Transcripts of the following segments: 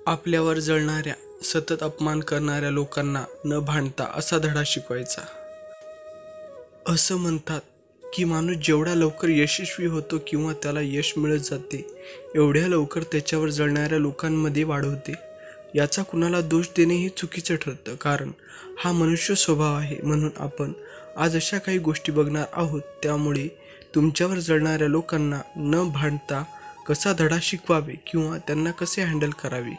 आपल्यावर जळणाऱ्या, सतत अपमान करणाऱ्या लोकांना न भांडता असा धडा शिकवायचा. असं म्हणतात की माणूस जेवढा लवकर यशस्वी होतो किंवा त्याला यश मिळत जाते, एवढ्या लवकर त्याच्यावर जळणाऱ्या लोकांमध्ये वाढ होते. याचा कुणाला दोष देणे हे चुकीचं ठरतं, कारण हा मनुष्य स्वभाव आहे. म्हणून आपण आज अशा काही गोष्टी बघणार आहोत, त्यामुळे तुमच्यावर जळणाऱ्या लोकांना न भांडता कसा धडा शिकवावे किंवा त्यांना कसे हँडल करावे.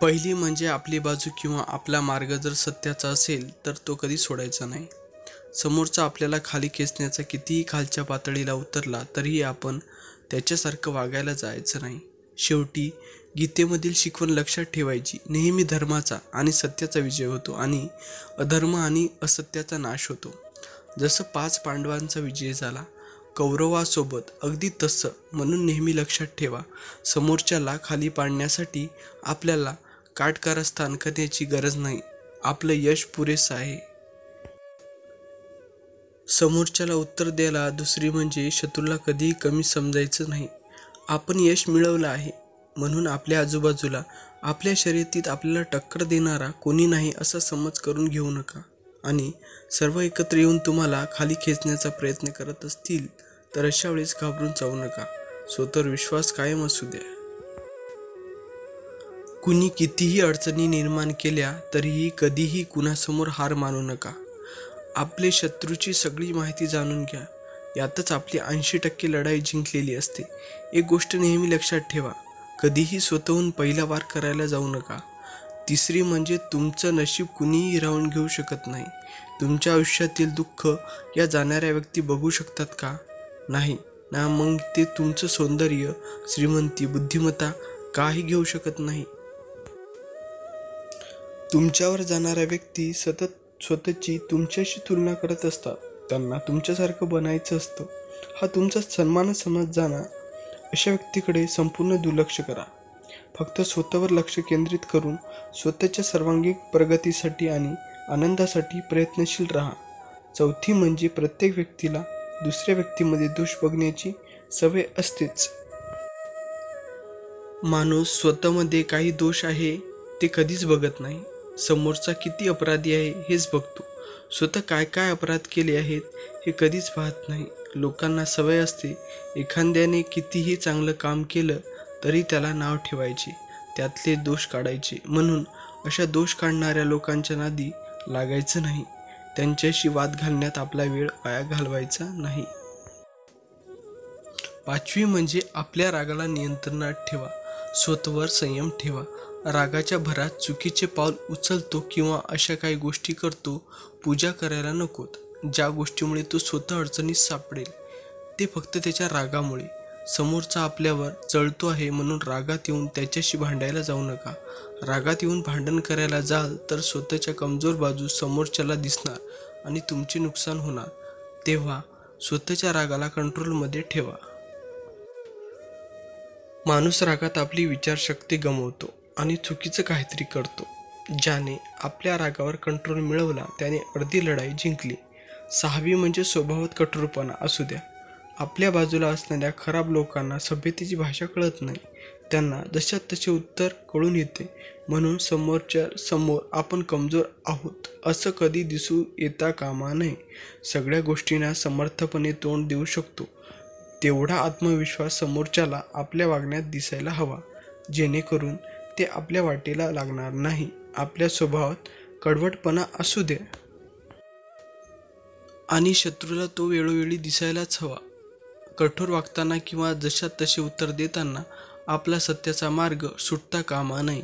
पहिली म्हणजे आपली बाजू किंवा आपला मार्ग जर सत्याचा असेल तर तो कधी सोडायचा नाही. समोरचा आपल्याला खाली खेचण्याचा कितीही खालच्या पातळीला उतरला तरीही आपण त्याच्यासारखं वागायला जायचं नाही. शेवटी गीतेमधील शिकवण लक्षात ठेवायची, नेहमी धर्माचा आणि सत्याचा विजय होतो आणि अधर्म आणि असत्याचा नाश होतो. जसं 5 पांडवांचा विजय झाला कौरवासोबत, अगदी तसं. म्हणून नेहमी लक्षात ठेवा, समोरच्याला खाली पाडण्यासाठी आपल्याला काटकारस्थान करण्याची गरज नाही. आपलं यश पुरेसं आहे. समोरच्याला उत्तर द्यायला दुसरी म्हणजे शत्रूला कधीही कमी समजायचं नाही. आपण यश मिळवलं आहे म्हणून आपल्या आजूबाजूला, आपल्या शर्यतीत आपल्याला टक्कर देणारा कोणी नाही असा समज करून घेऊ नका. आणि सर्व एकत्र येऊन तुम्हाला खाली खेचण्याचा प्रयत्न करत असतील तर अशा वेळेस घाबरून जाऊ नका. स्वतःवर विश्वास कायम असू द्या. कुणी कितीही अडचणी निर्माण केल्या तरीही कधीही कुणासमोर हार मानू नका. आपले शत्रूची सगळी माहिती जाणून घ्या, यातच आपली 80% लढाई जिंकलेली असते. एक गोष्ट नेहमी लक्षात ठेवा, कधीही स्वतःहून पहिला वार करायला जाऊ नका. तिसरी म्हणजे तुमचं नशीब कुणीही हिरावून घेऊ शकत नाही. तुमच्या आयुष्यातील दुःख या जाणाऱ्या व्यक्ती बघू शकतात का? नाही ना. मग ते तुमचं सौंदर्य, श्रीमंती, बुद्धिमत्ता काही घेऊ शकत नाही. तुमच्यावर जाणाऱ्या व्यक्ती सतत स्वतःची तुमच्याशी तुलना करत असतात. त्यांना तुमच्यासारखं बनायचं असतं. हा तुमचा सन्मान समज जाणा. अशा व्यक्तीकडे संपूर्ण दुर्लक्ष करा. फक्त स्वतःवर लक्ष केंद्रित करून स्वतःच्या सर्वांगीण प्रगतीसाठी आणि आनंदासाठी प्रयत्नशील राहा. चौथी म्हणजे प्रत्येक व्यक्तीला दुसऱ्या व्यक्तीमध्ये दोष बघण्याची सवय असतेच. माणूस स्वतःमध्ये काही दोष आहे ते कधीच बघत नाही. समोरचा किती अपराधी आहे हेच बघतो. स्वतः काय काय अपराध केले आहेत हे कधीच पाहत नाही. लोकांना सवय असते, एखाद्याने कितीही चांगलं काम केलं तरी त्याला नाव ठेवायचे, त्यातले दोष काढायचे. म्हणून अशा दोष काढणाऱ्या लोकांच्या नादी लागायचं नाही. त्यांच्याशी वाद घालण्यात आपला वेळ वाया घालवायचा नाही. पाचवी म्हणजे आपल्या रागाला नियंत्रणात ठेवा. स्वतःवर संयम ठेवा. रागाच्या भरात चुकीचे पाऊल उचलतो किंवा अशा काही गोष्टी करतो, पूजा करायला नकोत. ज्या गोष्टीमुळे तो स्वतः अडचणीत सापडेल ते फक्त त्याच्या रागामुळे. समोरचा आपल्यावर जळतो आहे म्हणून रागात येऊन त्याच्याशी भांडायला जाऊ नका. रागात येऊन भांडण करायला जाल तर स्वतःच्या कमजोर बाजू समोरच्याला दिसणार आणि तुमचे नुकसान होणार. तेव्हा स्वतःच्या रागाला कंट्रोलमध्ये ठेवा. माणूस रागात आपली विचारशक्ती गमावतो आणि चुकीचं काहीतरी करतो. ज्याने आपल्या रागावर कंट्रोल मिळवला त्याने अर्धी लढाई जिंकली. सहावी म्हणजे स्वभावात कठोरपणा असू द्या. आपल्या बाजूला असणाऱ्या खराब लोकांना सभ्यतेची भाषा कळत नाही. त्यांना जशात तसे उत्तर कळून येते. म्हणून समोरच्या समोर आपण कमजोर आहोत असं कधी दिसू येता कामा नये. सगळ्या गोष्टींना समर्थपणे तोंड देऊ शकतो तेवढा आत्मविश्वास समोरच्याला आपल्या वागण्यात दिसायला हवा, जेणेकरून ते आपल्या वाटेला लागणार नाही. आपल्या स्वभावात कडवटपणा असू द्या आणि शत्रूला तो वेळोवेळी दिसायलाच हवा. कठोर वागताना किंवा जशात तसे उत्तर देताना आपला सत्याचा मार्ग सुटता कामा नये.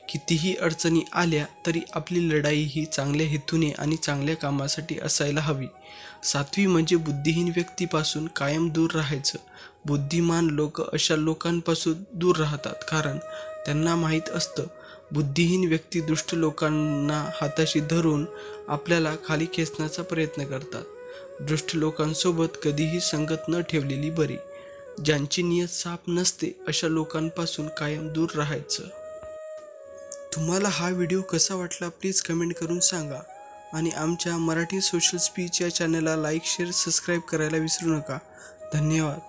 कितीही अडचणी आल्या तरी आपली लढाई ही चांगल्या हेतूने आणि चांगल्या कामासाठी असायला हवी. सातवी म्हणजे बुद्धिहीन व्यक्तीपासून कायम दूर राहायचं. बुद्धिमान लोक अशा लोकांपासून दूर राहतात, कारण त्यांना माहीत असतं बुद्धिहीन व्यक्ती दुष्ट लोकांना हाताशी धरून आपल्याला खाली खेचण्याचा प्रयत्न करतात. दुष्ट लोकांसोबत कधीही संगत न ठेवलेली बरी. ज्यांची नियत साफ नसते अशा लोकांपासून कायम दूर राहायचं. तुम्हाला हा व्हिडिओ कसा वाटला प्लीज कमेंट करून सांगा आणि आमच्या मराठी सोशल स्पीच या चॅनलला लाईक, शेअर, सबस्क्राईब करायला विसरू नका. धन्यवाद.